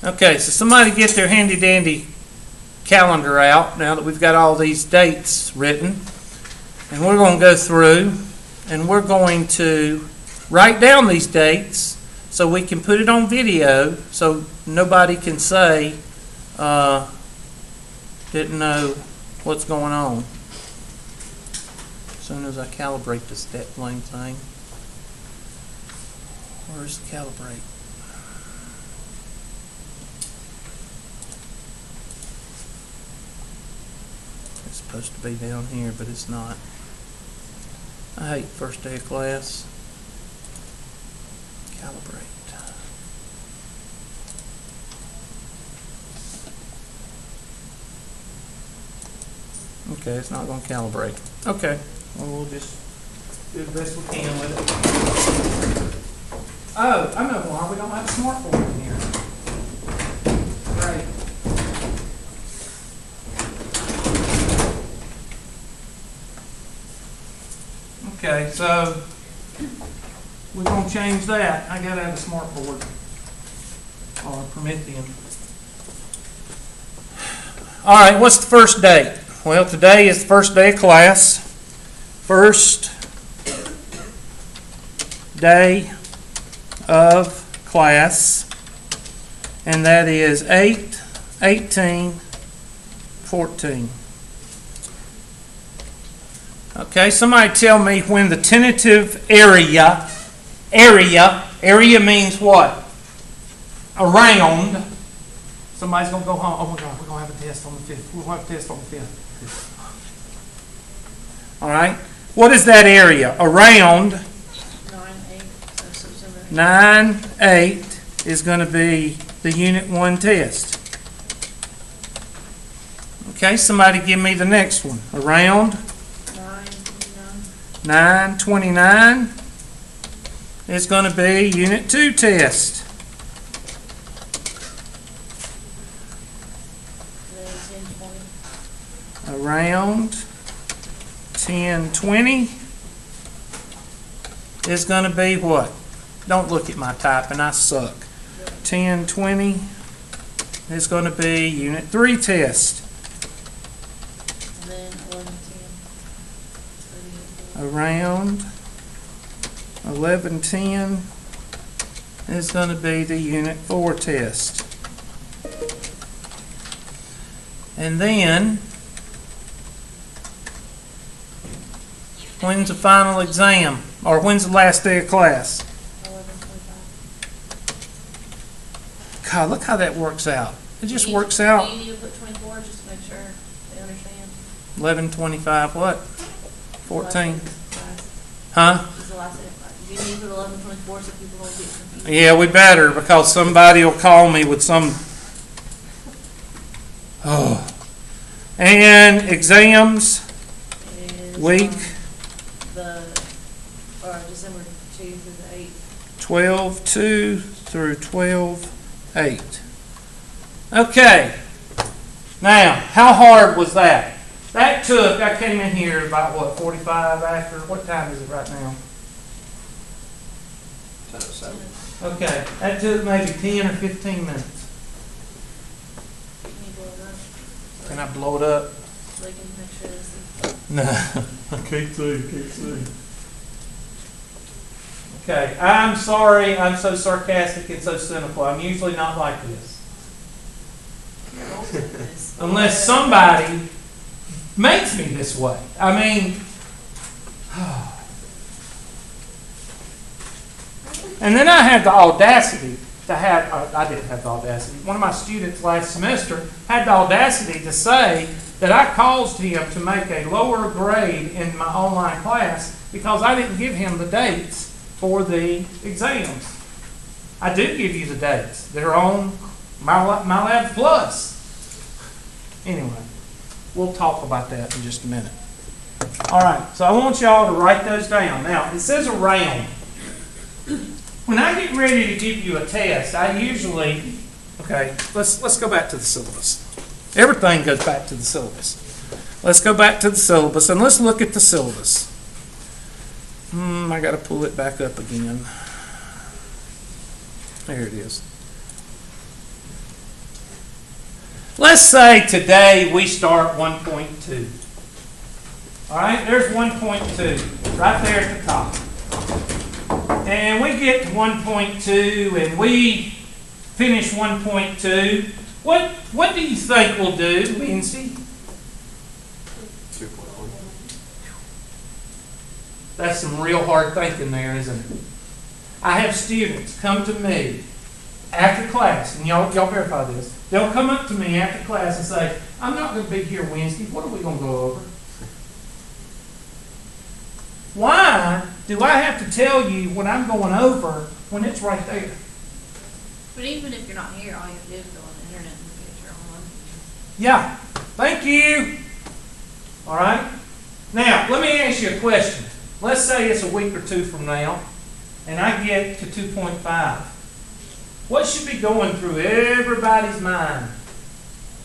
Okay, so somebody get their handy dandy calendar out now that we've got all these dates written. And we're going to go through and we're going to write down these dates so we can put it on video so nobody can say didn't know what's going on. As soon as I calibrate this blame thing. Where's the calibrate? It's supposed to be down here, but it's not. I hate first day of class. Calibrate. Okay, it's not going to calibrate. Okay, well, we'll just do the best we can with it. Oh, I know why we don't have a smartboard in here. Great. Okay, so we're going to change that. I got to have a smartboard or Promethean. All right, what's the first date? Well, today is the first day of class. First day of class, and that is 8/18/14. Okay, somebody tell me when the tentative area means what? Around. Somebody's going to go home. Oh my God, we're going to have a test on the 5th. We're going to have a test on the 5th. All right. What is that area? Around 9/8 is going to be the Unit 1 test. Okay, somebody give me the next one. Around 9/29 is going to be Unit 2 test. Around 10/20 is going to be what? Don't look at my typing, I suck. 10/20 is going to be Unit 3 test. And then 11/10. Around 11/10 is going to be the Unit 4 test. And then, when's the final exam? Or when's the last day of class? 11/25. God, look how that works out. It just works out. Do you need to put 24 just to make sure they understand? 11/25 what? 14? Class. Huh? It's the last day of class. Do you need to put 11/24 so people don't get confused? Yeah, we better, because somebody will call me with some... Oh. And exams Is, week December 2 through the 8th. 12/2 through 12/8. Okay. Now, how hard was that? That took, I came in here about what, 45 after? What time is it right now? 10:07. Okay, that took maybe 10 or 15 minutes. Can you blow it up? Can I blow it up? So they can make sure this is... No, I can't see. Okay, I'm sorry I'm so sarcastic and so cynical. I'm usually not like this. Unless somebody makes me this way. I mean, and then I had the audacity to have, I didn't have the audacity, one of my students last semester had the audacity to say that I caused him to make a lower grade in my online class because I didn't give him the dates for the exams. I do give you the dates. They're on MyLab Plus. Anyway, we'll talk about that in just a minute. All right, so I want y'all to write those down. Now, it says around. When I get ready to give you a test, I usually, okay, let's go back to the syllabus. Everything goes back to the syllabus. Let's go back to the syllabus and let's look at the syllabus. I got to pull it back up again. There it is. Let's say today we start 1.2. All right, there's 1.2 right there at the top. And we get to 1.2 and we finish 1.2. What do you think we'll do, Wednesday? 2.1. That's some real hard thinking there, isn't it? I have students come to me after class, and y'all verify this. They'll come up to me after class and say, I'm not going to be here Wednesday. What are we going to go over? Why do I have to tell you what I'm going over when it's right there? But even if you're not here, all you have to do is go on the internet and look at your own. Yeah. Thank you. All right. Now, let me ask you a question. Let's say it's a week or two from now, and I get to 2.5. What should be going through everybody's mind?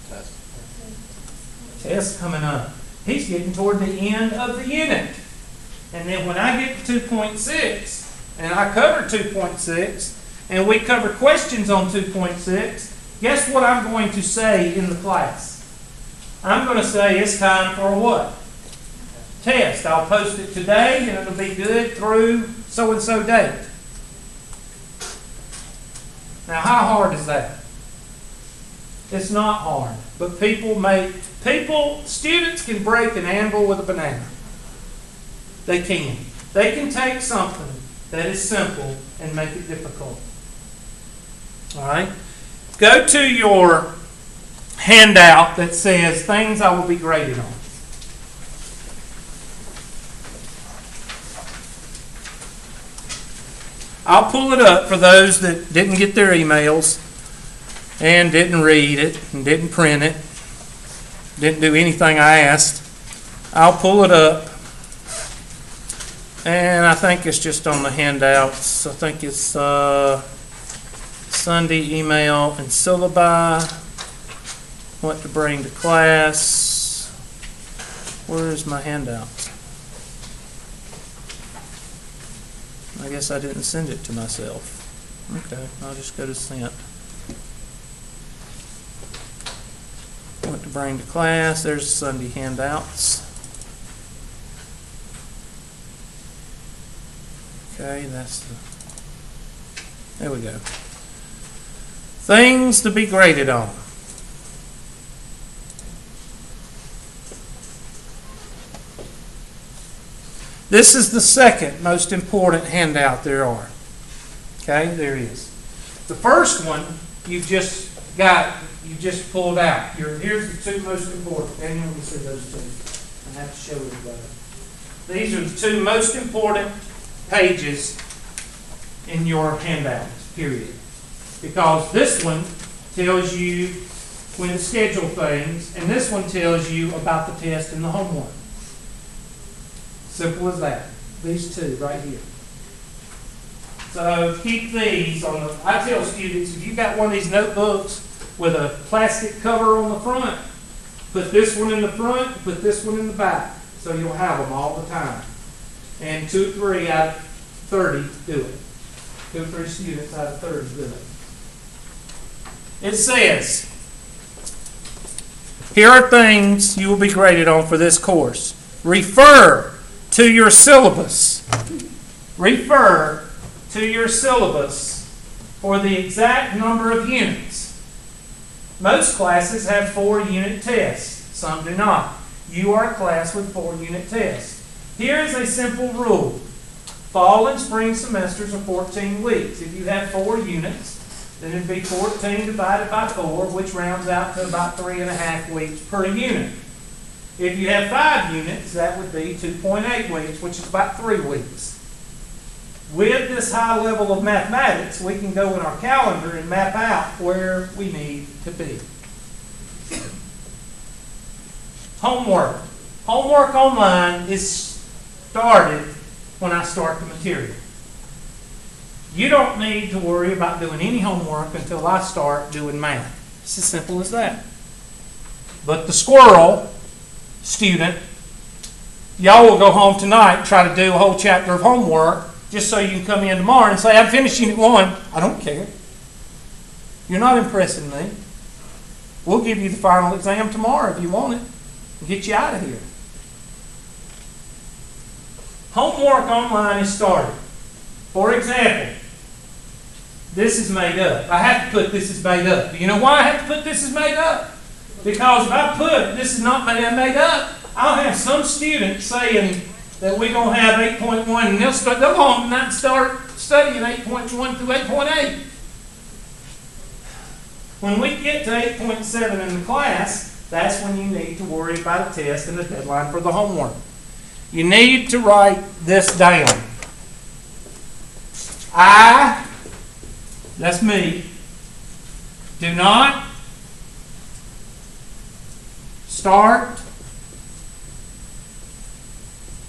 Test. Test coming up. He's getting toward the end of the unit. And then when I get to 2.6, and I cover 2.6, and we cover questions on 2.6, guess what I'm going to say in the class? I'm going to say it's time for a what? Test. I'll post it today, and it'll be good through so-and-so date. Now, how hard is that? It's not hard. But students can break an anvil with a banana. They can. They can take something that is simple and make it difficult. All right? Go to your handout that says things I will be graded on. I'll pull it up for those that didn't get their emails and didn't read it and didn't print it, didn't do anything I asked. I'll pull it up, and I think it's just on the handouts. I think it's Sunday email and syllabi, what to bring to class. Where is my handout? I guess I didn't send it to myself. Okay, I'll just go to sent. What to bring to class. There's Sunday handouts. Okay, there we go. Things to be graded on. This is the second most important handout there are. Okay, there it is. The first one you just pulled out. Here's the two most important. And let me see those two. I have to show everybody. These are the two most important pages in your handout, period. Because this one tells you when to schedule things, and this one tells you about the test and the homework. Simple as that. These two right here. So keep these on the. I tell students, if you've got one of these notebooks with a plastic cover on the front, put this one in the front, put this one in the back, so you'll have them all the time. And 2 or 3 out of 30 do it. 2 or 3 students out of 30 do it. It says, here are things you will be graded on for this course. Refer to your syllabus. Refer to your syllabus for the exact number of units. Most classes have 4-unit tests. Some do not. You are a class with 4-unit tests. Here is a simple rule. Fall and spring semesters are 14 weeks. If you have 4 units, then it would be 14 divided by 4, which rounds out to about 3.5 weeks per unit. If you have 5 units, that would be 2.8 weeks, which is about 3 weeks. With this high level of mathematics, we can go in our calendar and map out where we need to be. Homework. Homework online is started when I start the material. You don't need to worry about doing any homework until I start doing math. It's as simple as that. But the squirrel student, y'all will go home tonight and try to do a whole chapter of homework just so you can come in tomorrow and say, I've finished Unit 1. I don't care. You're not impressing me. We'll give you the final exam tomorrow if you want it. We'll get you out of here. Homework online is started. For example, this is made up. I have to put this is made up. Do you know why I have to put this is made up? Because if I put this is not made up, I'll have some student saying that we're going to have 8.1 and they'll go home tonight and start studying 8.1 through 8.8. When we get to 8.7 in the class, that's when you need to worry about a test and the deadline for the homework. You need to write this down. I, that's me, do not start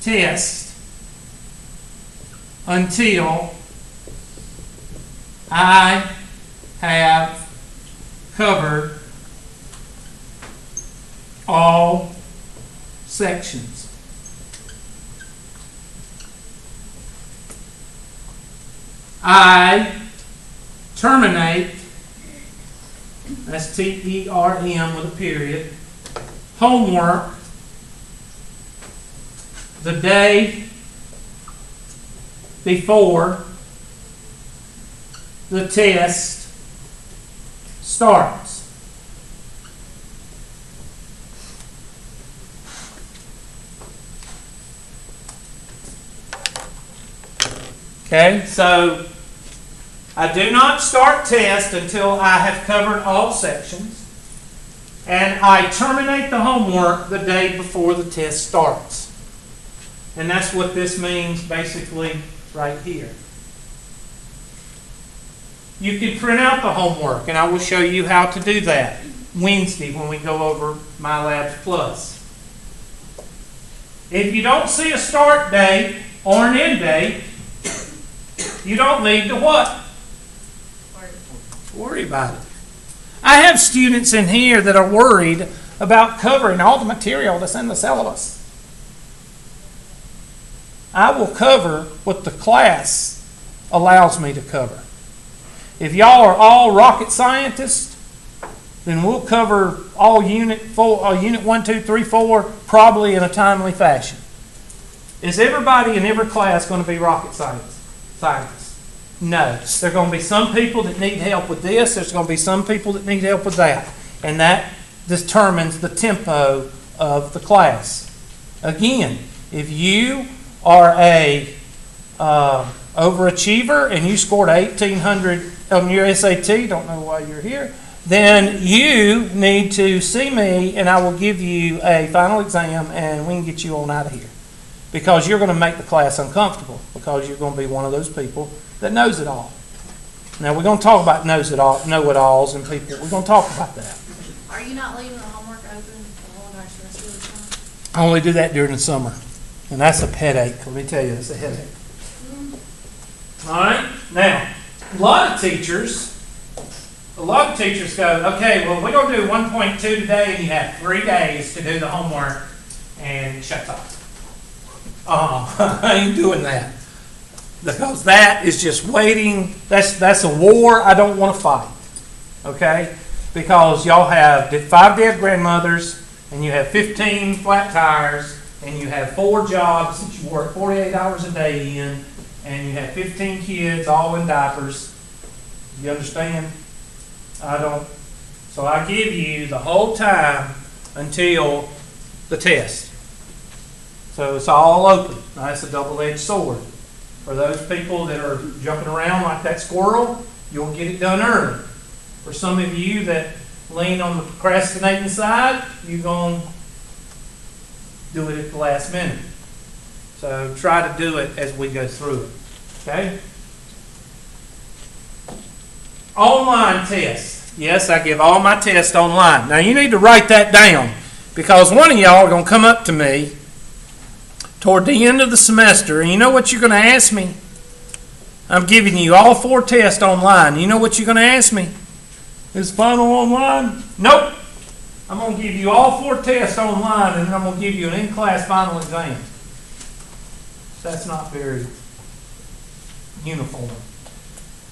test until I have covered all sections. I terminate, that's T-E-R-M with a period, homework the day before the test starts. Okay, so I do not start test until I have covered all sections, and I terminate the homework the day before the test starts. And that's what this means basically right here. You can print out the homework, and I will show you how to do that Wednesday when we go over My Labs Plus. If you don't see a start date or an end date, you don't need to what? Worry about it. I have students in here that are worried about covering all the material that's in the syllabus. I will cover what the class allows me to cover. If y'all are all rocket scientists, then we'll cover all unit 1, 2, 3, 4 probably in a timely fashion. Is everybody in every class going to be rocket scientists? No. There are going to be some people that need help with this. There's going to be some people that need help with that. And that determines the tempo of the class. Again, if you are a overachiever and you scored 1,800 on your SAT, don't know why you're here, then you need to see me and I will give you a final exam and we can get you on out of here. Because you're going to make the class uncomfortable because you're going to be one of those people that knows it all. Now we're going to talk about know-it-alls and people. We're going to talk about that. Are you not leaving the homework open the whole entire semester of the I time? only do that during the summer. And that's a headache. Let me tell you, it's a headache. All right? Now, a lot of teachers go, okay, well, we're going to do 1.2 today, and you have 3 days to do the homework, and shut up. I ain't doing that. Because that is just waiting. That's a war I don't want to fight. Okay? Because y'all have 5 dead grandmothers, and you have 15 flat tires, and you have 4 jobs that you work 48 hours a day in, and you have 15 kids all in diapers. You understand? I don't. So I give you the whole time until the test. So it's all open. Now, that's a double-edged sword. For those people that are jumping around like that squirrel, you'll get it done early. For some of you that lean on the procrastinating side, you're going to do it at the last minute. So try to do it as we go through it. Okay? Online tests. Yes, I give all my tests online. Now you need to write that down because one of y'all are going to come up to me toward the end of the semester, and you know what you're going to ask me? I'm giving you all 4 tests online. You know what you're going to ask me? Is final online? Nope. I'm going to give you all 4 tests online, and then I'm going to give you an in-class final exam. So that's not very uniform.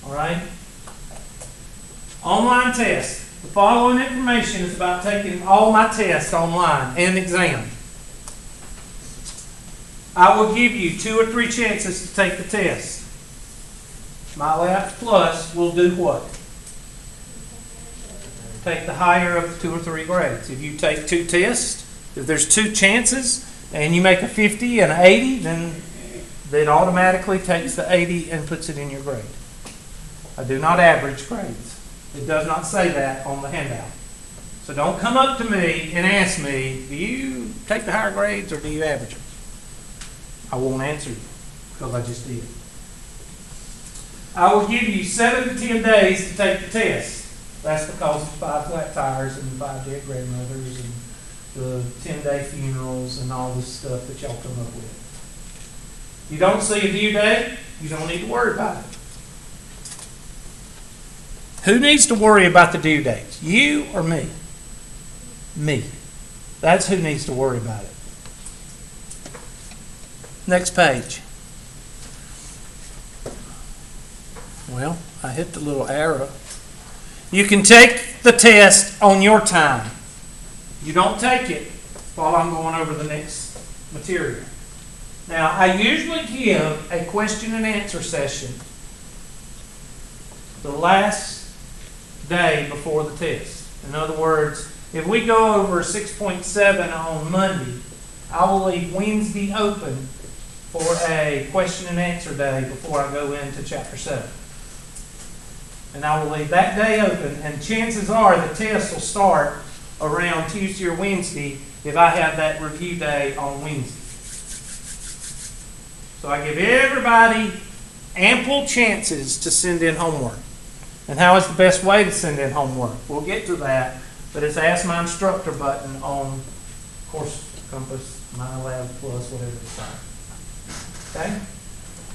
All right? Online test. The following information is about taking all my tests online and exam. I will give you 2 or 3 chances to take the test. My Labs Plus will do what? Take the higher of the 2 or 3 grades. If you take 2 tests, if there's 2 chances, and you make a 50 and an 80, then it automatically takes the 80 and puts it in your grade. I do not average grades. It does not say that on the handout. So don't come up to me and ask me, do you take the higher grades or do you average them? I won't answer you because I just did. I will give you 7 to 10 days to take the test. That's because of 5 flat tires and 5 dead grandmothers and the 10-day funerals and all this stuff that y'all come up with. You don't see a due date, you don't need to worry about it. Who needs to worry about the due dates? You or me? Me. That's who needs to worry about it. Next page. Well, I hit the little arrow. You can take the test on your time. You don't take it while I'm going over the next material. Now, I usually give a question and answer session the last day before the test. In other words, if we go over 6.7 on Monday, I will leave Wednesday open for a question and answer day before I go into chapter 7. And I will leave that day open, and chances are the test will start around Tuesday or Wednesday if I have that review day on Wednesday. So I give everybody ample chances to send in homework. And how is the best way to send in homework? We'll get to that, but it's Ask My Instructor button on Course Compass, My Lab Plus, whatever it's called. Okay?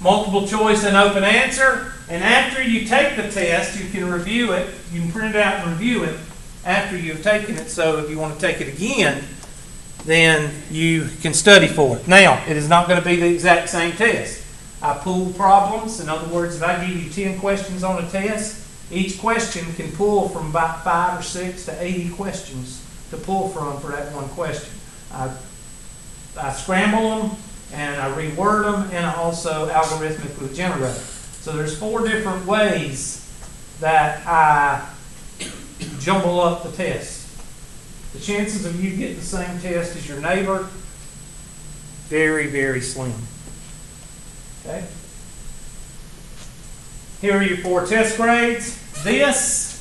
Multiple choice and open answer. And after you take the test, you can review it. You can print it out and review it after you've taken it. So if you want to take it again, then you can study for it. Now, it is not going to be the exact same test. I pull problems. In other words, if I give you 10 questions on a test, each question can pull from about 5 or 6 to 80 questions to pull from for that one question. I scramble them, and I reword them, and I also algorithmically generate. So there's 4 different ways that I jumble up the test. The chances of you getting the same test as your neighbor, very, very slim. Okay? Here are your 4 test grades. This,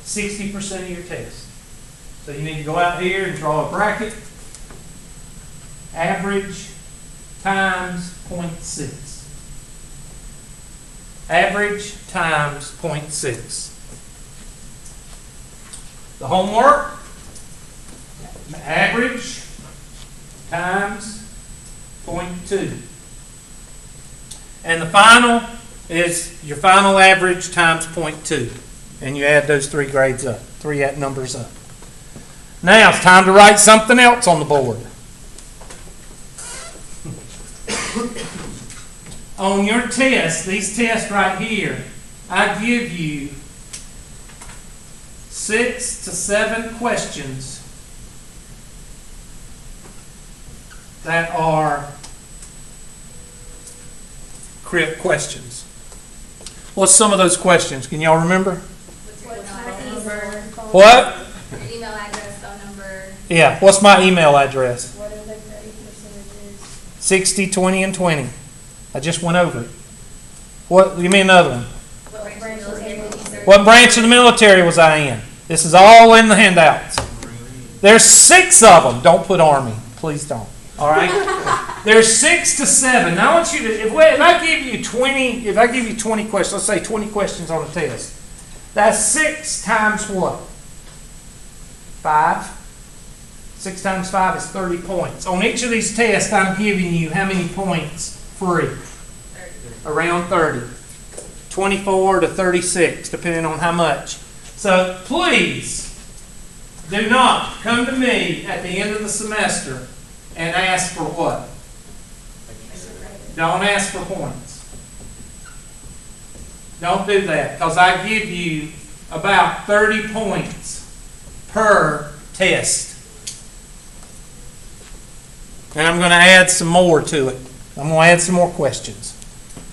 60% of your test. So you need to go out here and draw a bracket. Average times 0.6. Average times 0.6. The homework, average times 0.2. And the final is your final average times 0.2. And you add those 3 grades up, 3 numbers up. Now it's time to write something else on the board. On your test, these tests right here, I give you 6 to 7 questions that are crib questions. What's some of those questions? Can y'all remember? What? Your email address, phone number. Yeah. What's my email address? What are the grade percentages? 60, 20, and 20. I just went over it. What? Give me another one. What branch of the military was I in? This is all in the handouts. There's 6 of them. Don't put Army. Please don't. All right? There's 6 to 7. Now I want you to, if I give you 20 questions, let's say 20 questions on a test. That's 6 times what? 5. 6 times 5 is 30 points. On each of these tests, I'm giving you how many points free? 30. Around 30. 24 to 36, depending on how much. So please, do not come to me at the end of the semester and ask for what? Don't ask for points. Don't do that, because I give you about 30 points per test. And I'm going to add some more to it. I'm going to add some more questions.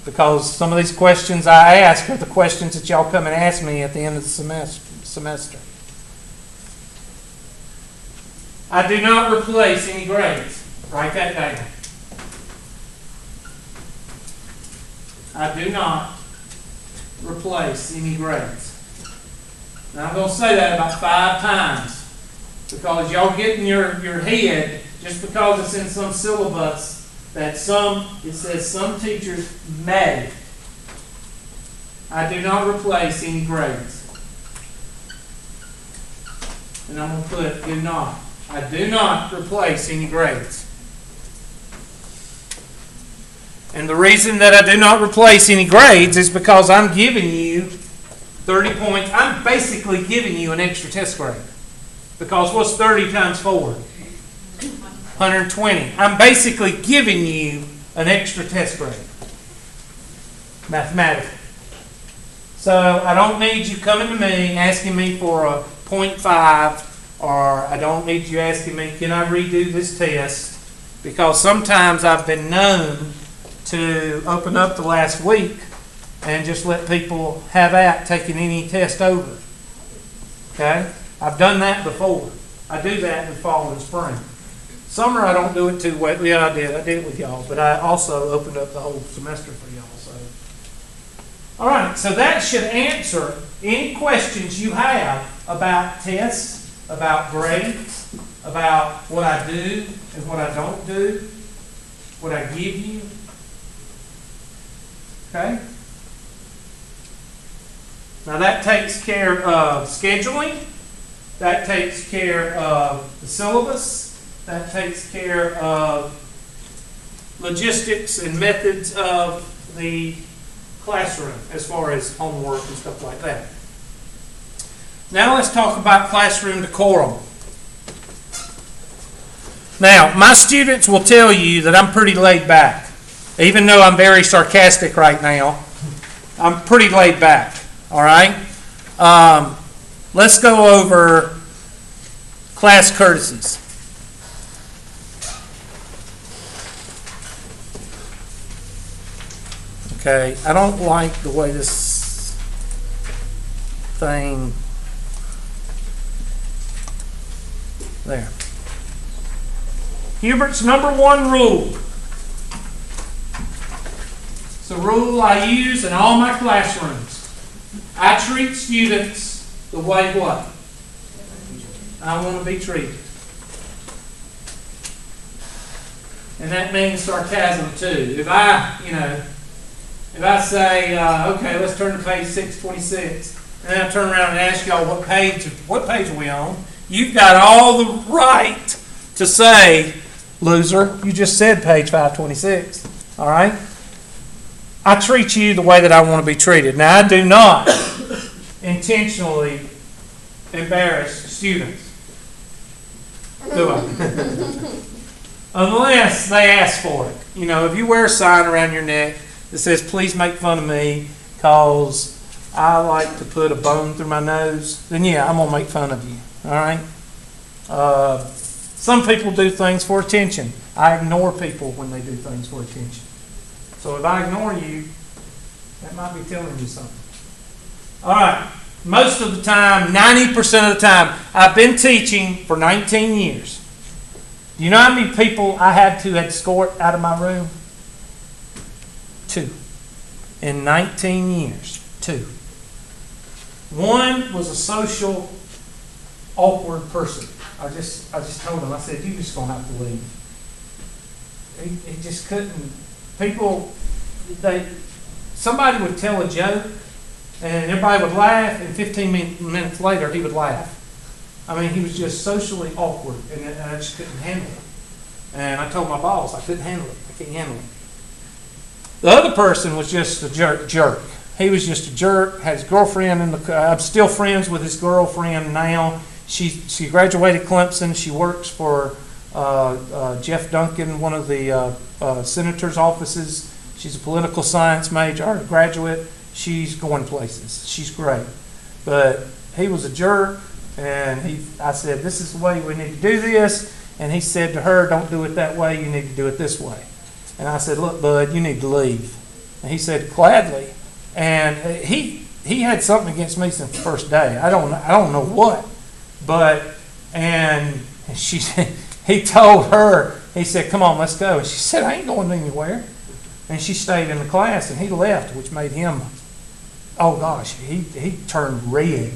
Because some of these questions I ask are the questions that y'all come and ask me at the end of the semester. I do not replace any grades. Write that down. I do not replace any grades. Now I'm going to say that about 5 times. Because y'all get in your head, just because it's in some syllabus, that it says some teachers may. I do not replace any grades. And I'm going to put do not. I do not replace any grades. And the reason that I do not replace any grades is because I'm giving you 30 points. I'm basically giving you an extra test grade. Because what's 30 times 4? 120. I'm basically giving you an extra test grade. Mathematically. So I don't need you coming to me asking me for a 0.5, or I don't need you asking me, can I redo this test? Because sometimes I've been known to open up the last week and just let people have at taking any test over. Okay? I've done that before. I do that in the fall and spring. Summer I don't do it too well. Yeah, I did. I did it with y'all. But I also opened up the whole semester for y'all. So, all right. So that should answer any questions you have about tests, about grades, about what I do and what I don't do, what I give you. Okay? Now that takes care of scheduling. That takes care of the syllabus. That takes care of logistics and methods of the classroom as far as homework and stuff like that. Now let's talk about classroom decorum. Now, my students will tell you that I'm pretty laid back. Even though I'm very sarcastic right now, I'm pretty laid back. All right? Let's go over class courtesies. Okay, I don't like the way this thing there. Hubert's number 1 rule. It's a rule I use in all my classrooms. I treat students the way what? I want to be treated. And that means sarcasm too. If I say, okay, let's turn to page 626, and then I turn around and ask y'all what page are we on, you've got all the right to say, loser, you just said page 526. All right? I treat you the way that I want to be treated. Now, I do not intentionally embarrass students. Do I? Unless they ask for it. You know, if you wear a sign around your neck that says, please make fun of me because I like to put a bone through my nose, then yeah, I'm going to make fun of you. All right? Some people do things for attention. I ignore people when they do things for attention. So if I ignore you, that might be telling you something. All right. Most of the time, 90% of the time, I've been teaching for 19 years. Do you know how many people I had to escort out of my room? 2. In 19 years. 2. One was a social, awkward person. I just told him, I said, you're just going to have to leave. He just couldn't. People, somebody would tell a joke, and everybody would laugh, and 15 minutes later, he would laugh. I mean, he was just socially awkward, and I just couldn't handle it. And I told my boss, I couldn't handle it. I can't handle it. The other person was just a jerk. He was just a jerk, had his girlfriend I'm still friends with his girlfriend now. She graduated Clemson. She works for Jeff Duncan, one of the senator's offices. She's a political science major, or graduate. She's going places. She's great. But he was a jerk, and I said, this is the way we need to do this. And he said to her, don't do it that way, you need to do it this way. And I said, look, bud, you need to leave. And he said, gladly. And he had something against me since the first day. I don't know what. And he told her, he said, come on, let's go. And she said, I ain't going anywhere. And she stayed in the class, and he left, which made him, oh gosh, he turned red.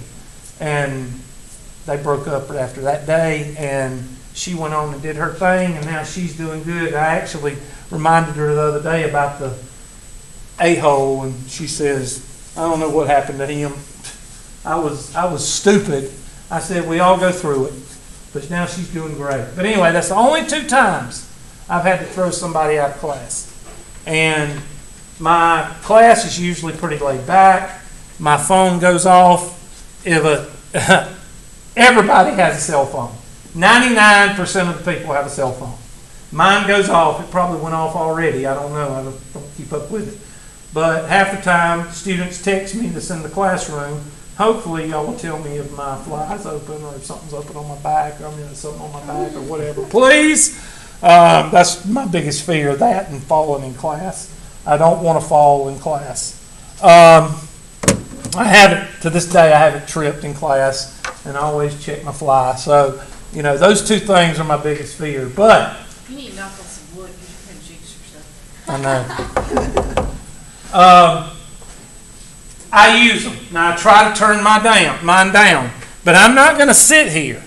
And they broke up after that day, and she went on and did her thing, and now she's doing good. I actually reminded her the other day about the a-hole, and she says, I don't know what happened to him. I was stupid. I said, we all go through it. But now she's doing great. But anyway, that's the only 2 times I've had to throw somebody out of class. And my class is usually pretty laid back. My phone goes off. Everybody has a cell phone. 99% of the people have a cell phone. Mine goes off. It probably went off already. I don't know. I don't keep up with it. But half the time, students text me that's in the classroom. Hopefully, y'all will tell me if my fly's open or if something's open on my back, or something on my back or whatever. Please. That's my biggest fear, that and falling in class. I don't want to fall in class. To this day, I haven't tripped in class, and I always check my fly. So, those 2 things are my biggest fear. But You need to knock on some wood because you're going to jinx yourself. I know. I use them. Now, I try to turn mine down. But I'm not going to sit here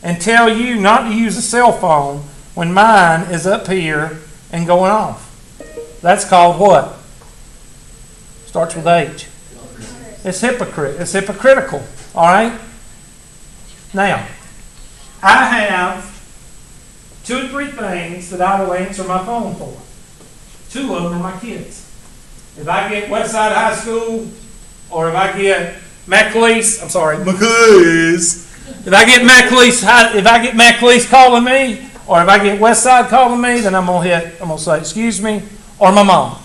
and tell you not to use a cell phone when mine is up here and going off. That's called what? Starts with H. It's hypocritical. All right? Now, I have 2 or 3 things that I will answer my phone for. 2 of them are my kids. If I get Westside High School, or if I get McLeese if I get McLeese calling me, or if I get Westside calling me, then I'm gonna say, excuse me, or my mom.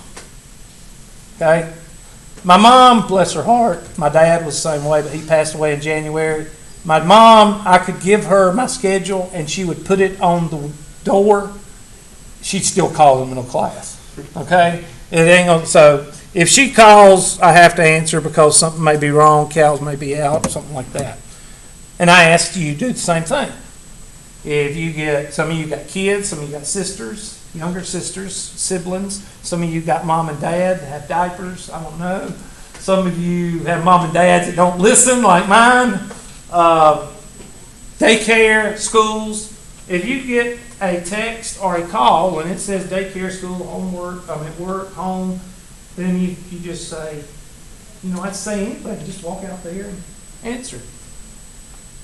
Okay? My mom, bless her heart, my dad was the same way, but he passed away in January. My mom, I could give her my schedule, and she would put it on the door. She'd still call in the middle of class. Okay? It ain't gonna, so if she calls, I have to answer because something may be wrong, cows may be out, or something like that. And I ask you to do the same thing. If you get, some of you got kids, some of you got sisters, younger sisters, siblings. Some of you got mom and dad that have diapers. I don't know. Some of you have mom and dads that don't listen like mine. Daycare, schools. If you get a text or a call and it says daycare, school, homework, work, home, then you just say, I'd say anything. Just walk out there and answer.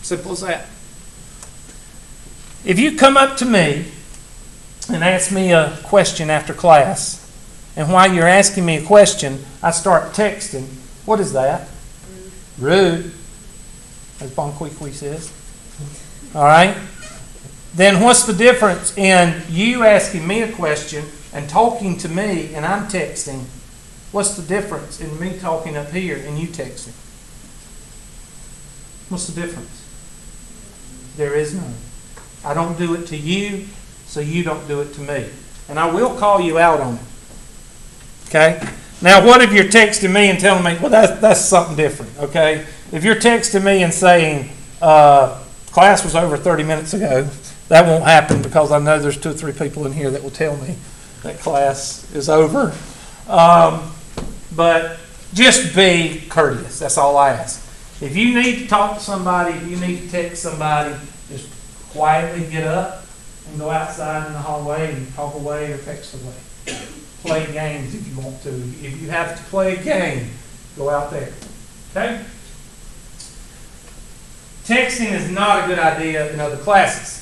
Simple as that. If you come up to me and ask me a question after class, and while you're asking me a question, I start texting, what is that? Rude. As Bon Kui Kui says. All right? Then what's the difference in you asking me a question and talking to me and I'm texting? What's the difference in me talking up here and you texting? What's the difference? There is none. I don't do it to you, so you don't do it to me. And I will call you out on it. Okay? Now, what if you're texting me and telling me, well, that's something different, okay? If you're texting me and saying, class was over 30 minutes ago, that won't happen because I know there's 2 or 3 people in here that will tell me that class is over. But just be courteous. That's all I ask. If you need to talk to somebody, if you need to text somebody, just quietly get up and go outside in the hallway and talk away or text away. Play games if you want to. If you have to play a game, go out there. Okay? Texting is not a good idea in other classes.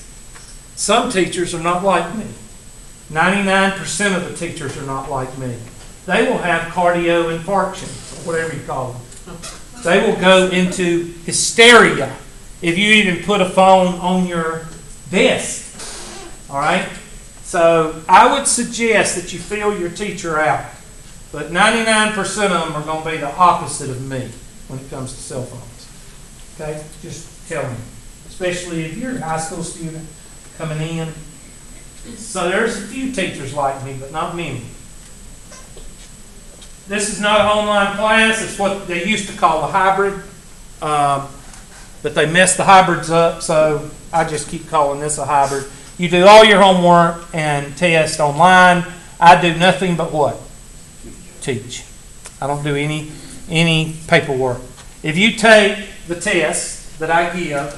Some teachers are not like me. 99% of the teachers are not like me. They will have cardio infarction, or whatever you call them. They will go into hysteria if you even put a phone on your desk. All right? So I would suggest that you feel your teacher out. But 99% of them are going to be the opposite of me when it comes to cell phones. Okay, just tell me. Especially if you're a high school student coming in. So there's a few teachers like me, but not many. This is not an online class. It's what they used to call a hybrid. But they messed the hybrids up, so I just keep calling this a hybrid. You do all your homework and test online. I do nothing but what? Teach. I don't do any paperwork. If you take the tests that I give,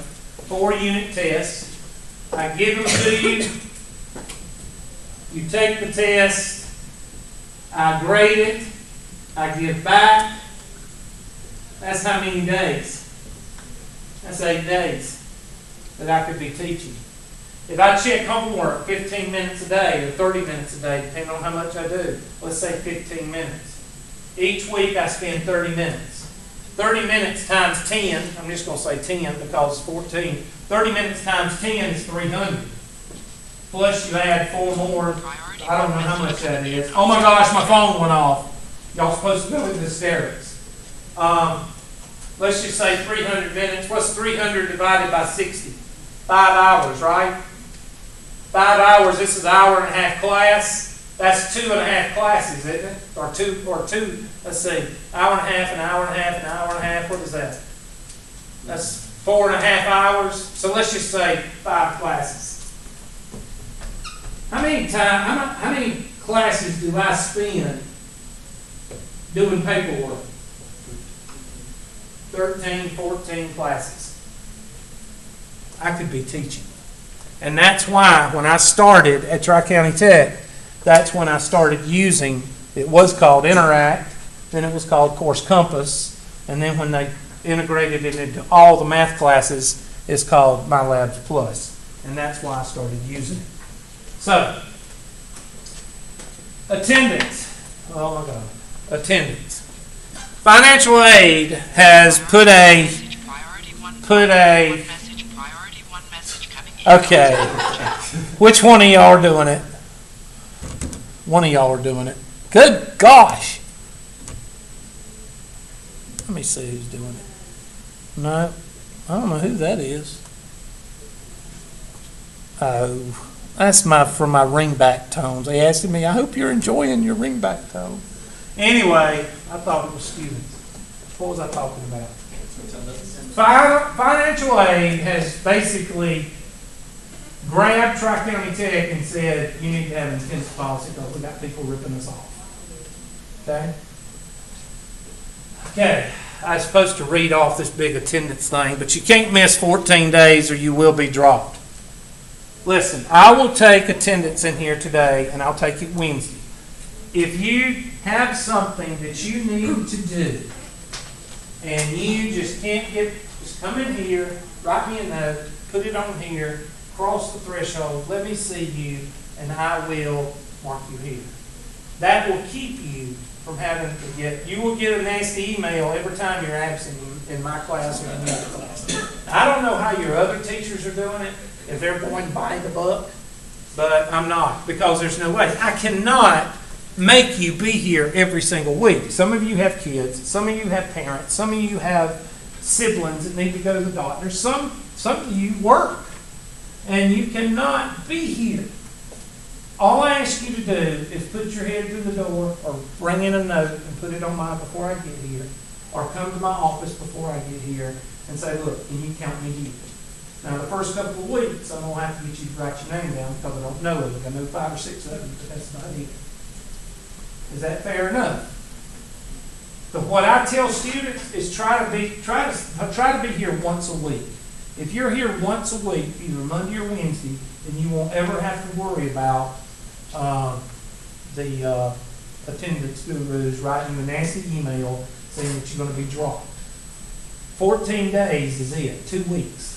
4-unit tests, I give them to you. You take the test, I grade it, I give back. That's how many days? That's 8 days that I could be teaching. If I check homework 15 minutes a day or 30 minutes a day, depending on how much I do, let's say 15 minutes. Each week I spend 30 minutes. 30 minutes times 10, I'm just going to say 10 because it's 14. 30 minutes times 10 is 300. Plus you add 4 more. I don't know how much that is. Oh my gosh, my phone went off. Y'all supposed to go into hysterics. Let's just say 300 minutes. What's 300 divided by 60? 5 hours, right? 5 hours, this is an hour and a half class. That's 2.5 classes, isn't it? Or two, let's see. Hour and a half, an hour and a half, an hour and a half. What is that? That's 4.5 hours. So let's just say 5 classes. How many classes do I spend doing paperwork? 13, 14 classes. I could be teaching. And that's why when I started at Tri-County Tech, that's when I started using, it was called Interact, then it was called Course Compass, and then when they integrated it into all the math classes, it's called My Labs Plus. And that's why I started using it. So, attendance. Oh my God. Attendance. Financial aid has okay. Which one of y'all are doing it? One of y'all are doing it. Good gosh. Let me see who's doing it. No, I don't know who that is. Oh, that's from my ringback tones. They asked me, I hope you're enjoying your ringback tone. Anyway, I thought it was students. What was I talking about? Financial aid has basically grabbed Tri-County Tech and said, you need to have an attendance policy because we got people ripping us off. Okay? Okay. I was supposed to read off this big attendance thing, but you can't miss 14 days or you will be dropped. Listen, I will take attendance in here today and I'll take it Wednesday. If you have something that you need to do and you just can't just come in here, write me a note, put it on here, cross the threshold, let me see you, and I will mark you here. That will keep you from having to you will get a nasty email every time you're absent in my class or in another class. I don't know how your other teachers are doing it, if they're going by the book, but I'm not, because there's no way. I cannot make you be here every single week. Some of you have kids, some of you have parents, some of you have siblings that need to go to the doctor, some of you work, and you cannot be here. All I ask you to do is put your head through the door or bring in a note and put it on mine before I get here, or come to my office before I get here and say, look, can you count me here? Now, the first couple of weeks, I'm going to have to get you to write your name down because I don't know it. I know 5 or 6 of them, but that's not it. Is that fair enough? But what I tell students is try to be here once a week. If you're here once a week, either Monday or Wednesday, then you won't ever have to worry about the attendance gurus writing you a nasty email saying that you're going to be dropped. 14 days is it, 2 weeks.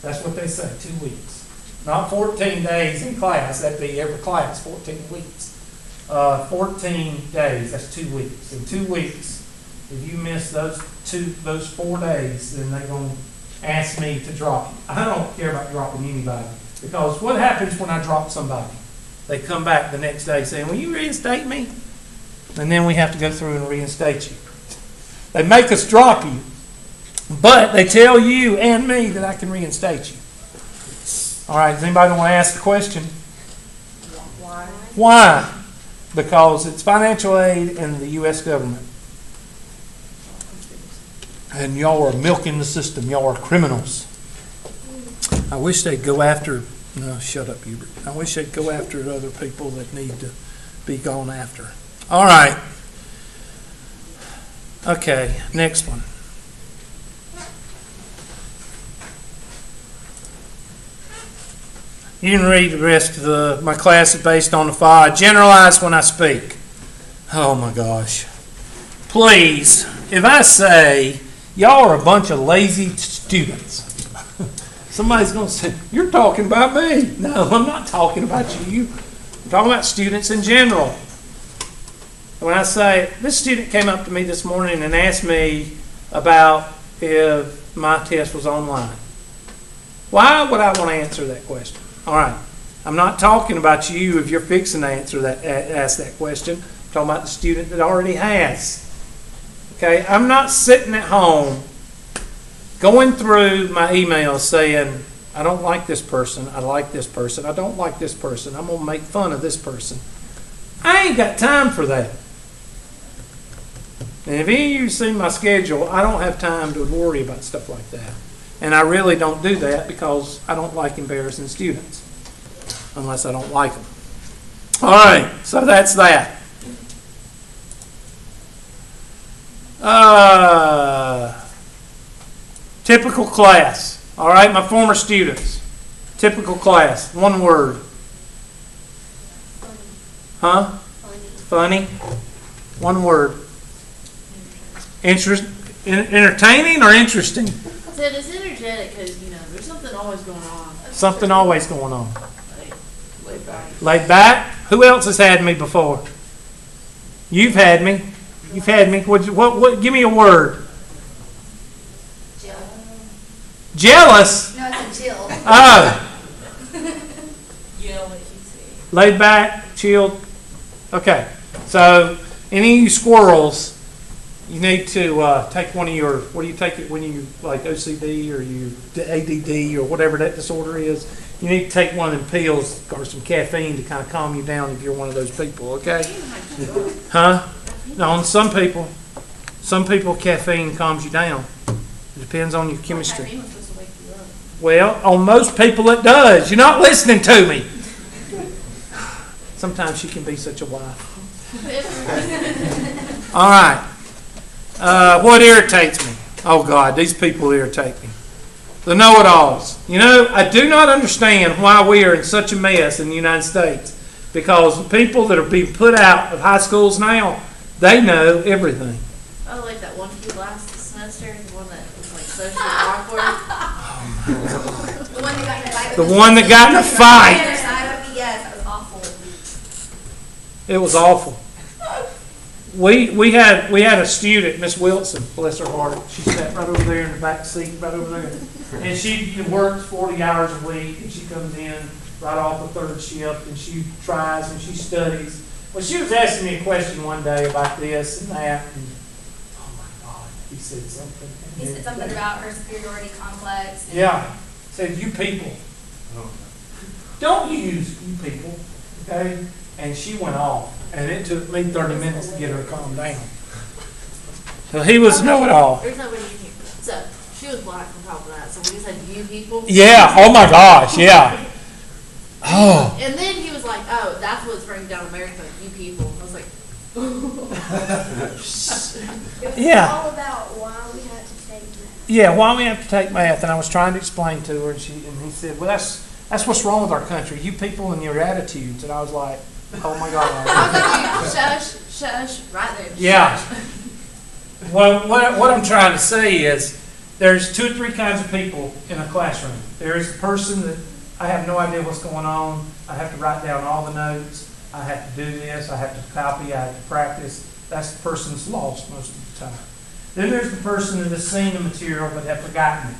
That's what they say, 2 weeks. Not 14 days in class, that'd be every class, 14 weeks. 14 days, that's 2 weeks. In 2 weeks, if you miss those 4 days, then they're going to ask me to drop you. I don't care about dropping anybody, because what happens when I drop somebody? They come back the next day saying, will you reinstate me? And then we have to go through and reinstate you. They make us drop you. But they tell you and me that I can reinstate you. All right, does anybody want to ask the question? Why? Why? Because it's financial aid in the U.S. government. And y'all are milking the system. Y'all are criminals. I wish they'd go after... No, shut up, Hubert. I wish they'd go after other people that need to be gone after. All right. Okay, next one. You can read the rest of my class is based on the file. I generalize when I speak. Oh my gosh. Please, if I say y'all are a bunch of lazy students, somebody's going to say, you're talking about me. No, I'm not talking about you. I'm talking about students in general. When I say, this student came up to me this morning and asked me about if my test was online. Why would I want to answer that question? All right. I'm not talking about you if you're fixing to ask that question. I'm talking about the student that already has. Okay? I'm not sitting at home going through my emails saying, I don't like this person, I like this person, I don't like this person, I'm going to make fun of this person. I ain't got time for that. And if any of you see my schedule, I don't have time to worry about stuff like that. And I really don't do that because I don't like embarrassing students. Unless I don't like them. All right, so that's that. Typical class. All right, my former students. Typical class. One word. Huh? Funny. One word. Entertaining or interesting? Said it's energetic because, there's something always going on. Something always going on. Laid back. Laid back? Who else has had me before? You've had me. You've had me. What? Give me a word. Jealous? No, it's a Jill. Oh. Yell what you see. Laid back, chilled. Okay. So, any of you squirrels, you need to take one of your, what do you take it when you, like OCD or you ADD or whatever that disorder is? You need to take one of them pills or some caffeine to kind of calm you down if you're one of those people, okay? Huh? No, on some people caffeine calms you down. It depends on your chemistry. Caffeine was supposed to wake you up. Well, on most people it does. You're not listening to me. Sometimes she can be such a wife. All right. What irritates me? Oh, God, these people irritate me. The know-it-alls. I do not understand why we are in such a mess in the United States. Because the people that are being put out of high schools now, they know everything. Oh, like that one kid last semester, the one that was like socially awkward. The one that got in a fight. The one that got in a fight. Yes, that was awful. It was awful. We had a student, Miss Wilson, bless her heart. She sat right over there in the back seat, right over there. And she works 40 hours a week, and she comes in right off the third shift, and she tries and she studies. Well, she was asking me a question one day about this and that, and oh my God, he said something. He said something about her superiority complex. Yeah, said you people. Don't use you people, okay? And she went off. And it took me 30 minutes to get her to calm down. So he was know-it-all. There's nobody in here. So, she was black on top of that. So when he said you people. Yeah, oh my gosh, yeah. Oh. And then he was like, oh, that's what's bringing down America, you people. I was like, It was Yeah. all about why we had to take math. Yeah, why we have to take math, and I was trying to explain to her, and he said, well, that's what's wrong with our country, you people and your attitudes. And I was like, oh my God. I was like, shush, right there. Yeah. Shush. Well, what I'm trying to say is there's 2 or 3 kinds of people in a classroom. There is the person that I have no idea what's going on. I have to write down all the notes. I have to do this. I have to copy. I have to practice. That's the person that's lost most of the time. Then there's the person that has seen the material but have forgotten it.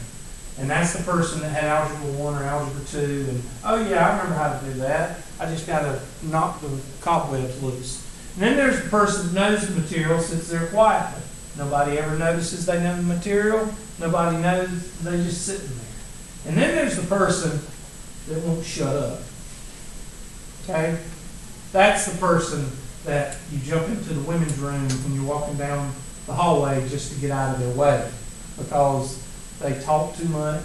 And that's the person that had Algebra 1 or Algebra 2. And, oh, yeah, I remember how to do that. I just got to knock the cobwebs loose. And then there's the person that knows the material, sits there quietly. Nobody ever notices they know the material. Nobody knows, they're just sitting there. And then there's the person that won't shut up. Okay? That's the person that you jump into the women's room when you're walking down the hallway just to get out of their way, because they talk too much,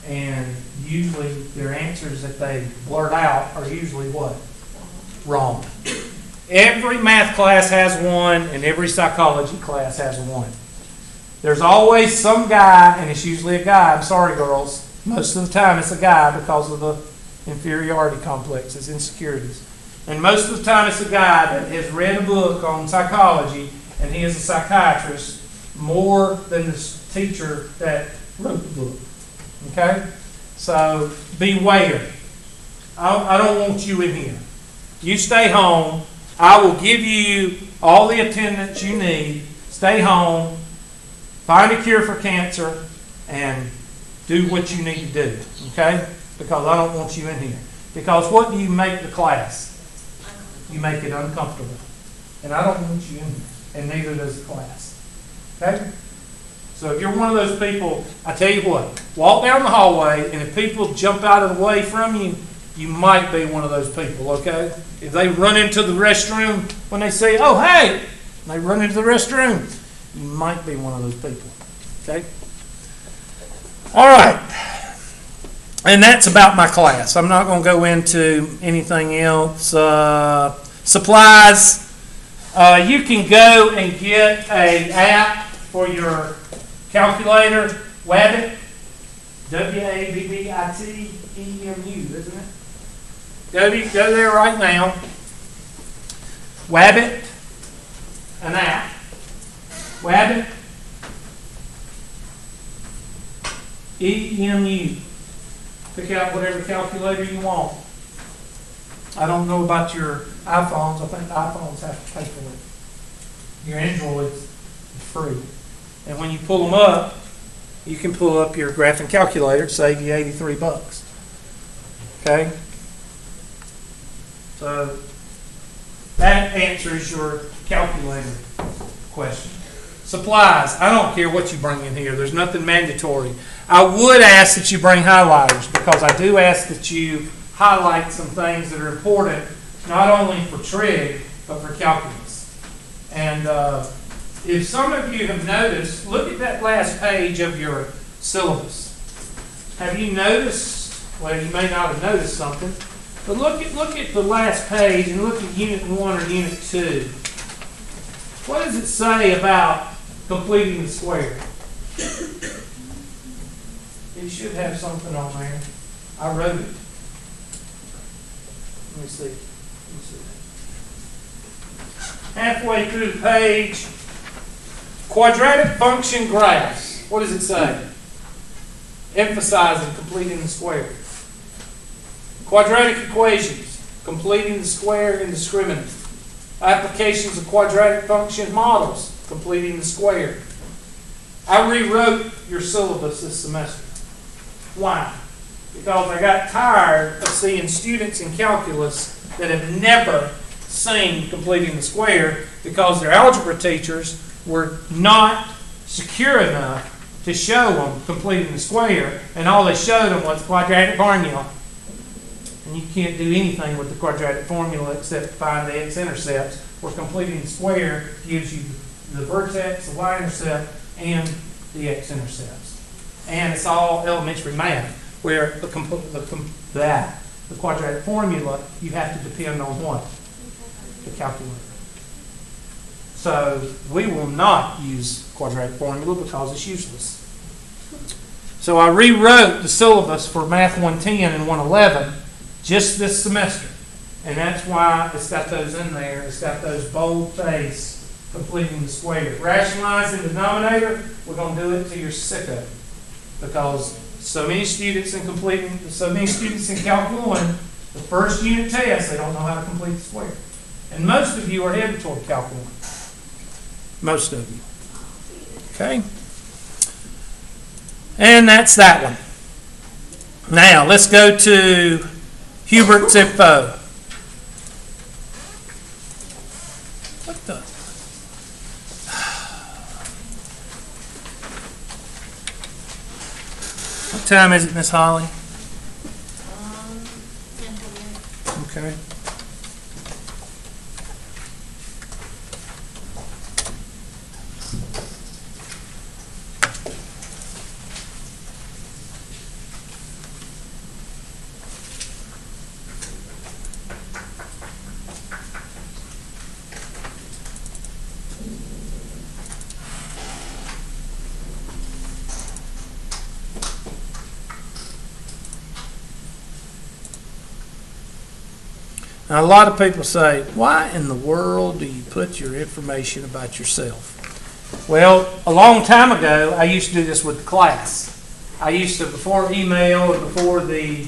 and usually their answers that they blurt out are usually what? Wrong. Every math class has one, and every psychology class has one. There's always some guy, and it's usually a guy. I'm sorry, girls. Most of the time it's a guy because of the inferiority complexes, insecurities. And most of the time it's a guy that has read a book on psychology, and he is a psychiatrist more than the teacher that wrote the book. Okay? So beware. I don't want you in here. You stay home. I will give you all the attendance you need. Stay home. Find a cure for cancer and do what you need to do. Okay? Because I don't want you in here. Because what do you make the class? You make it uncomfortable. And I don't want you in here. And neither does the class. Okay? So if you're one of those people, I tell you what, walk down the hallway, and if people jump out of the way from you, you might be one of those people, okay? If they run into the restroom when they say, oh, hey, and they run into the restroom, you might be one of those people, okay? All right. And that's about my class. I'm not going to go into anything else. Supplies. You can go and get an app for your calculator, Wabbit, W-A-B-B-I-T-E-M-U, isn't it? Go there right now. Wabbit, an app. Wabbit, E-M-U. Pick out whatever calculator you want. I don't know about your iPhones. I think iPhones have to pay for it. Your Androids is free. And when you pull them up, you can pull up your graphing calculator, save you $83. Okay? So that answers your calculator question. Supplies. I don't care what you bring in here. There's nothing mandatory. I would ask that you bring highlighters, because I do ask that you highlight some things that are important, not only for trig, but for calculus. And if some of you have noticed, look at that last page of your syllabus. Have you noticed, well, you may not have noticed something, but look at the last page and look at Unit 1 or Unit 2. What does it say about completing the square? It should have something on there. I wrote it. Let me see. Halfway through the page, quadratic function graphs. What does it say? Emphasizing completing the square. Quadratic equations, completing the square and discriminant. Applications of quadratic function models, completing the square. I rewrote your syllabus this semester. Why? Because I got tired of seeing students in calculus that have never seen completing the square, because their algebra teachers were not secure enough to show them completing the square, and all they showed them was quadratic formula. And you can't do anything with the quadratic formula except find the x-intercepts, where completing the square gives you the vertex, the y-intercept, and the x-intercepts. And it's all elementary math, where the quadratic formula, you have to depend on what? The calculator. So we will not use quadratic formula because it's useless. So I rewrote the syllabus for Math 110 and 111 just this semester. And that's why it's got those in there. It's got those bold-faced completing the square. Rationalizing the denominator, we're going to do it till you're sick of it. Because so many students in Calc 1, the first unit test, they don't know how to complete the square. And most of you are headed toward Calc 1. Most of you. Okay? And that's that one. Now, let's go to Hubert's info. What the? What time is it, Miss Holly? 10:28. Okay. Now, a lot of people say, why in the world do you put your information about yourself? Well, a long time ago, I used to do this with the class. I used to, before email and before the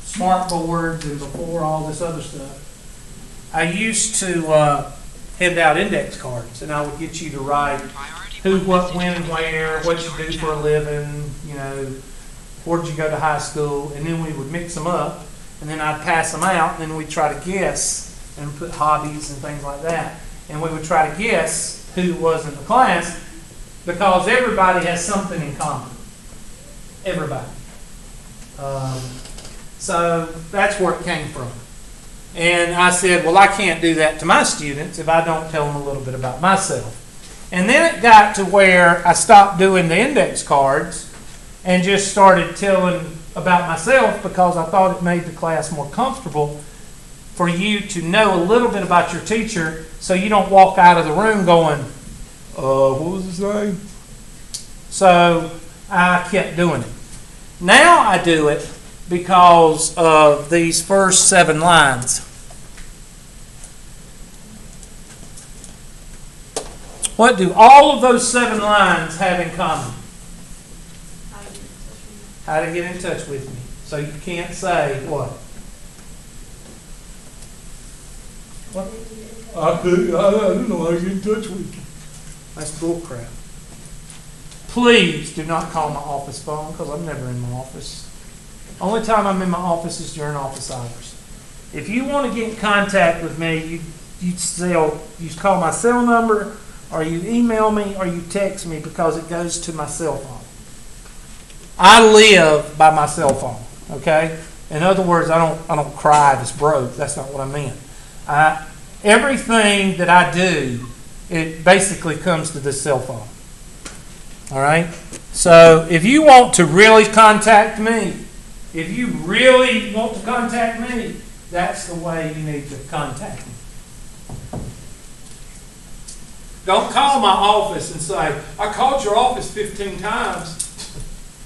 smart boards and before all this other stuff, I used to hand out index cards, and I would get you to write who, what, when, and where, what you do for a living, you know, where did you go to high school, and then we would mix them up. And then I'd pass them out, and then we'd try to guess and put hobbies and things like that. And we would try to guess who was in the class because everybody has something in common. Everybody. So that's where it came from. And I said, well, I can't do that to my students if I don't tell them a little bit about myself. And then it got to where I stopped doing the index cards and just started telling about myself because I thought it made the class more comfortable for you to know a little bit about your teacher so you don't walk out of the room going, what was his name? So I kept doing it. Now I do it because of these first 7 lines. What do all of those 7 lines have in common? How to get in touch with me. So you can't say what? What? I don't know how to get in touch with you. That's bull crap. Please do not call my office phone because I'm never in my office. Only time I'm in my office is during office hours. If you want to get in contact with me, you call my cell number, or you email me, or you text me because it goes to my cell phone. I live by my cell phone, okay? In other words, I don't cry if it's broke. That's not what I meant. Everything that I do, it basically comes to this cell phone. All right? So if you want to really contact me, that's the way you need to contact me. Don't call my office and say, I called your office 15 times.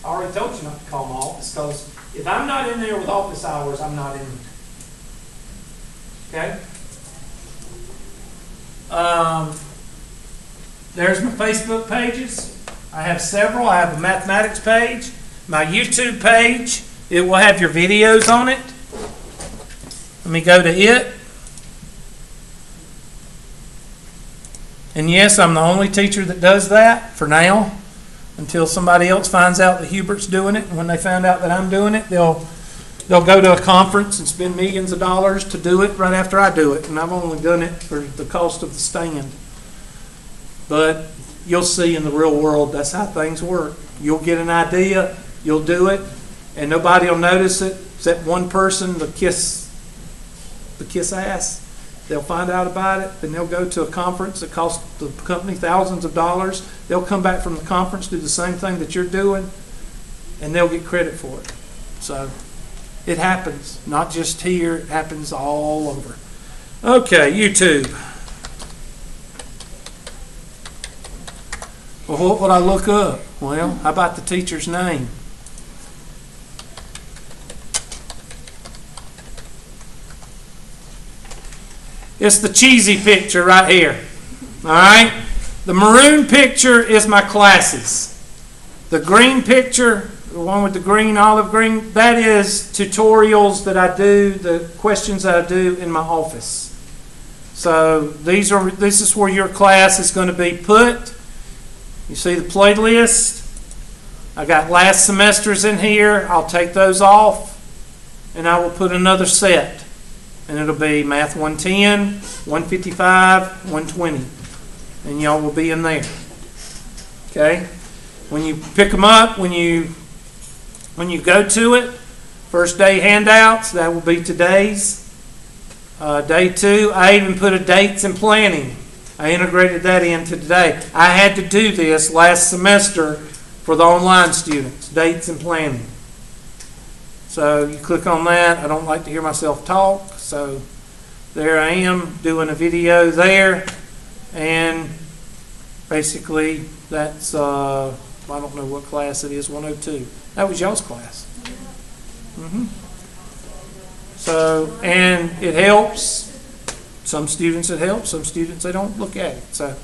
I already told you not to call my office because if I'm not in there with office hours, I'm not in there. Okay? There's my Facebook pages. I have several. I have a mathematics page. My YouTube page. It will have your videos on it. Let me go to it. And yes, I'm the only teacher that does that for now. Until somebody else finds out that Hubert's doing it, and when they find out that I'm doing it, they'll go to a conference and spend millions of dollars to do it right after I do it, and I've only done it for the cost of the stand. But you'll see in the real world that's how things work. You'll get an idea, you'll do it, and nobody will notice it except one person, the kiss ass. They'll find out about it, and they'll go to a conference that costs the company thousands of dollars. They'll come back from the conference, do the same thing that you're doing, and they'll get credit for it. So it happens, not just here, it happens all over. Okay, YouTube. Well, what would I look up? Well, how about the teacher's name? It's the cheesy picture right here. All right? The maroon picture is my classes. The green picture, the one with the green, olive green, that is tutorials that I do, the questions that I do in my office. So this is where your class is going to be put. You see the playlist? I got last semester's in here. I'll take those off, and I will put another set. And it'll be Math 110, 155, 120. And y'all will be in there. Okay? When you pick them up, when you go to it, first day handouts, that will be today's. Day 2, I even put a dates and planning. I integrated that into today. I had to do this last semester for the online students, dates and planning. So you click on that. I don't like to hear myself talk, so there I am doing a video there. And basically that's, I don't know what class it is, 102. That was y'all's class. So, and it helps. Some students it helps, some students they don't look at it. So you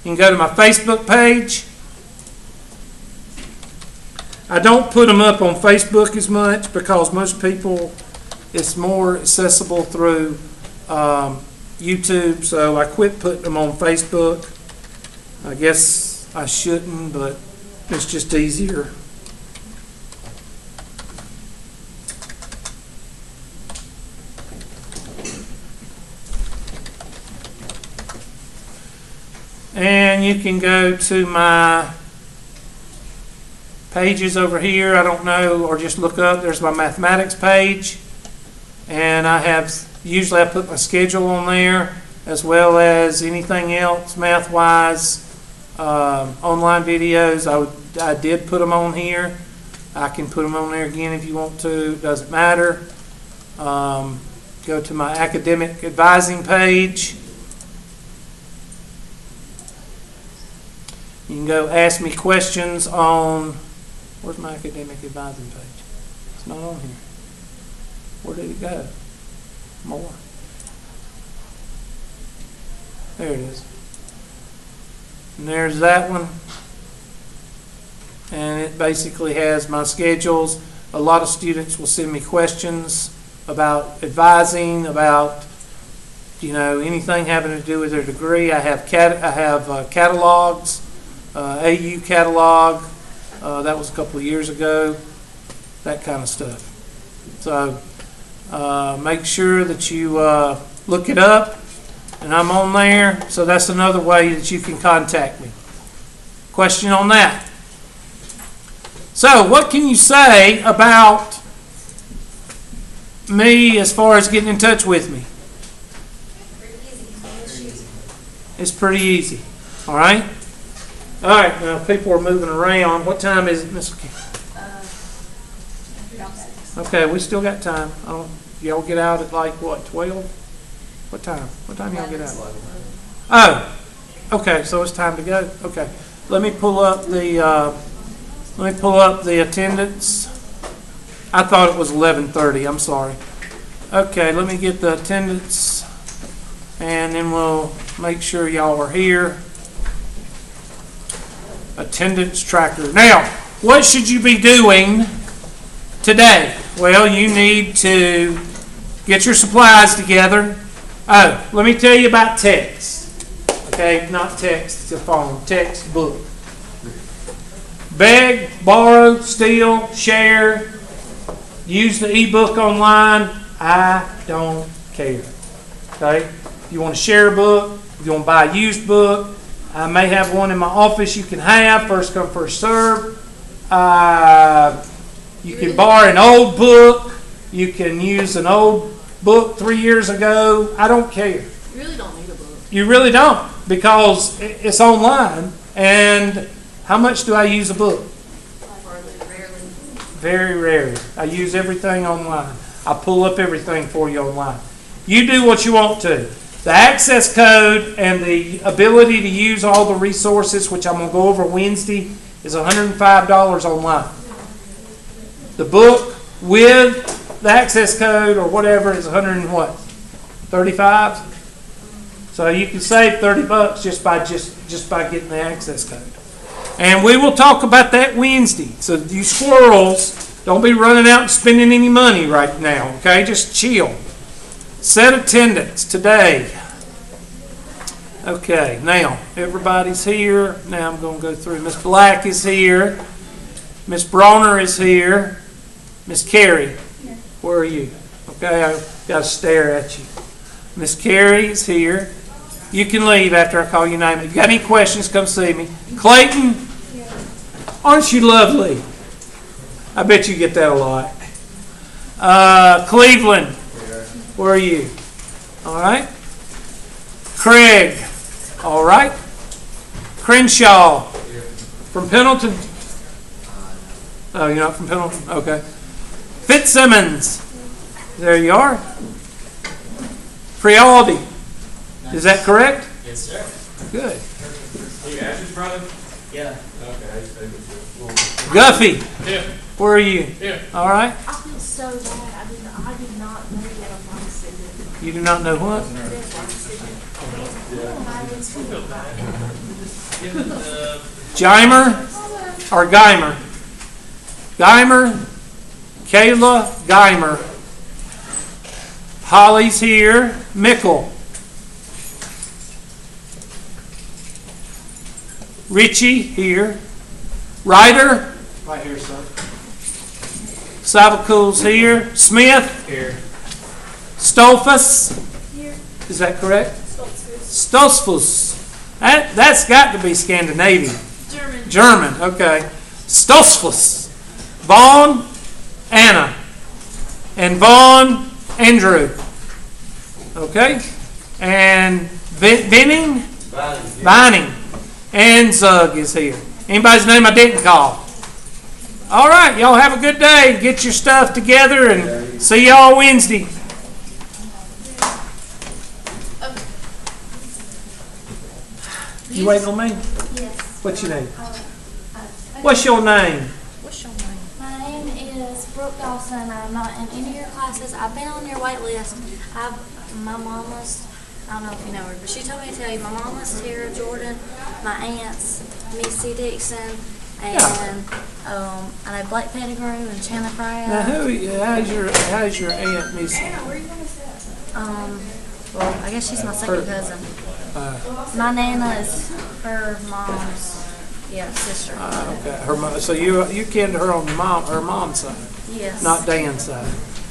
can go to my Facebook page. I don't put them up on Facebook as much because most people, it's more accessible through YouTube, so I quit putting them on Facebook. I guess I shouldn't, but it's just easier. And you can go to my pages over here, I don't know, or just look up, there's my mathematics page. And I have, usually I put my schedule on there, as well as anything else math-wise, online videos. I did put them on here. I can put them on there again if you want to, it doesn't matter. Go to my academic advising page. You can go ask me questions on, where's my academic advising page? It's not on here. Where did it go? More. There it is. And there's that one. And it basically has my schedules. A lot of students will send me questions about advising, about anything having to do with their degree. I have catalogs. AU catalog, that was a couple of years ago, that kind of stuff. So make sure that you look it up, and I'm on there, so that's another way that you can contact me. Question on that? So what can you say about me as far as getting in touch with me? It's pretty easy. All right? All right, now people are moving around. What time is it, Miss? Okay, we still got time. Y'all get out at like what, 12? What time? What time y'all get out? Oh, okay. So it's time to go. Okay, let me pull up the attendance. I thought it was 11:30. I'm sorry. Okay, let me get the attendance, and then we'll make sure y'all are here. Attendance tracker. Now, what should you be doing today? Well, you need to get your supplies together. Oh, let me tell you about text. Okay, not text to phone, text book. Beg, borrow, steal, share, use the ebook online. I don't care. Okay? If you want to share a book, if you want to buy a used book, I may have one in my office you can have, first come, first serve. You can borrow an old book. You can use an old book 3 years ago. I don't care. You really don't need a book. You really don't, because it's online. And how much do I use a book? Rarely. Very rarely. I use everything online. I pull up everything for you online. You do what you want to. The access code and the ability to use all the resources, which I'm going to go over Wednesday, is $105 online. The book with the access code or whatever is $135. So you can save $30 just by getting the access code. And we will talk about that Wednesday. So you squirrels, don't be running out and spending any money right now. Okay, just chill. Set attendance today. Okay, now everybody's here. Now I'm going to go through. Miss Black is here. Miss Bronner is here. Miss Carey, where are you? Okay, I've got to stare at you. Miss Carey is here. You can leave after I call your name. If you got any questions, come see me. Clayton, Aren't you lovely? I bet you get that a lot. Cleveland, where are you? All right. Craig, all right. Crenshaw, from Pendleton. Oh, you're not from Pendleton? Okay. Fitzsimmons, there you are. Prialdi, is that correct? Yes, sir. Good. You Ashley's brother? Yeah. Okay, I just think it's Guffey, Yeah. where are you? Yeah. All right. I feel so bad. I did not know what a bicycle. You do not know what? Geimer or Geimer? Geimer, Kayla Geimer. Holly's here. Mickle. Richie here. Ryder. Right here, son. Savacool's here. Smith. Here. Stolfus. Here. Is that correct? Stolfus. That's got to be Scandinavian. German. Okay. Stolfus. Vaughn. Anna. And Vaughn. Andrew. Okay. And Benning. Vining. And Zug is here. Anybody's name I didn't call? All right. Y'all have a good day. Get your stuff together and see y'all Wednesday. You waiting on me? Yes. What's your name? What's your name? What's your name? My name is Brooke Dawson. I'm not in any of your classes. I've been on your wait list. My mama's, I don't know if you know her, but she told me to tell you, my mama's Tara Jordan, my aunt's Missy Dixon, and I know Blake Pettigrew and Shanna Fryer. Now, how's your aunt Missy? Well, I guess she's my second cousin. My Nana is her mom's, sister. Okay. Her mom, so you kin to her on her mom's side, Yes. not Dan's side.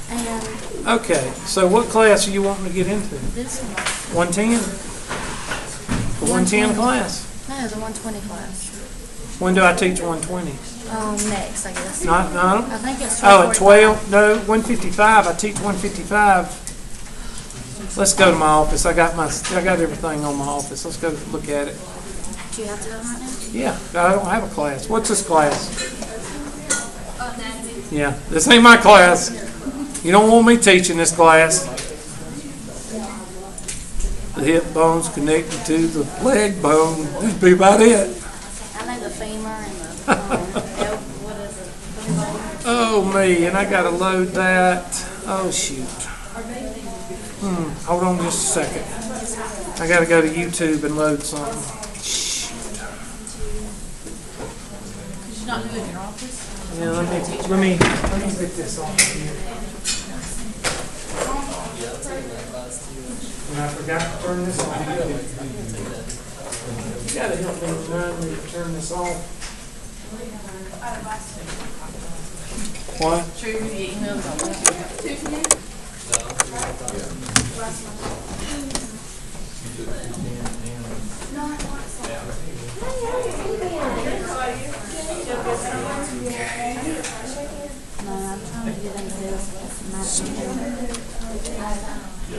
And Okay. So what class are you wanting to get into? this one. 110. The 110 class. No, the 120 class. When do I teach 120? Next, I guess. Not no. I think it's Oh, 12:45. at 12? No, 155. I teach 155. Let's go to my office. I got everything on my office. Let's go look at it. Do you have to go right now? Yeah, I don't have a class. What's this class? Yeah, this ain't my class. You don't want me teaching this class. The hip bone's connected to the leg bone. That'd be about it. I know the femur and the what is it? Oh, me, and I gotta load that. Oh, shoot. Hold on just a second. I gotta go to YouTube and load something. Shoot. Did you not do it in your office? Yeah, let me get this off here. And I forgot to turn this on. You gotta help me remind me to turn this off. What? Show you the emails on that. No, I'm trying to get into this.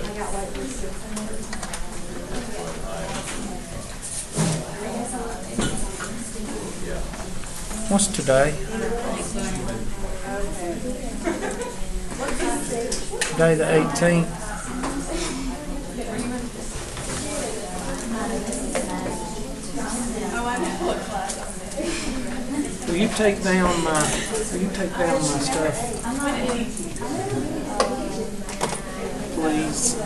I got wait listed. What's today? Today the 18th. Will you take down my stuff? Please.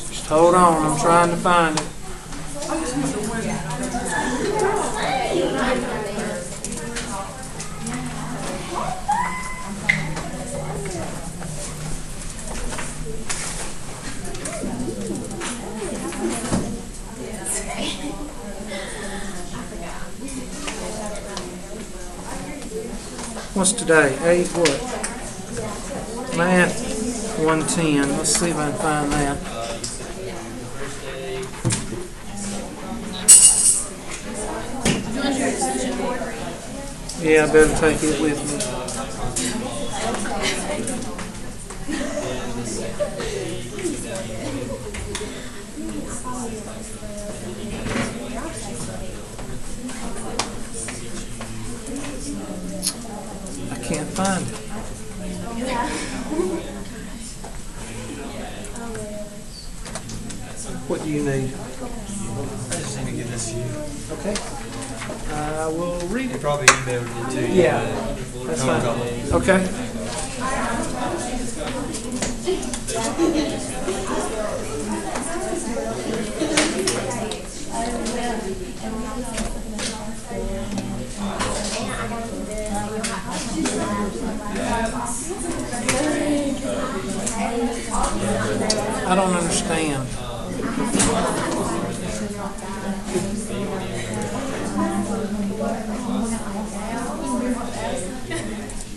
Just hold on, I'm trying to find it. What's today? 8 what? Math 110. Let's see if I can find that. Yeah, I better take it with me. I can't find it. What do you need? I just need to give this to you. Okay. I will read They it. probably emailed it to you. Yeah, that's fine. Okay. I don't understand.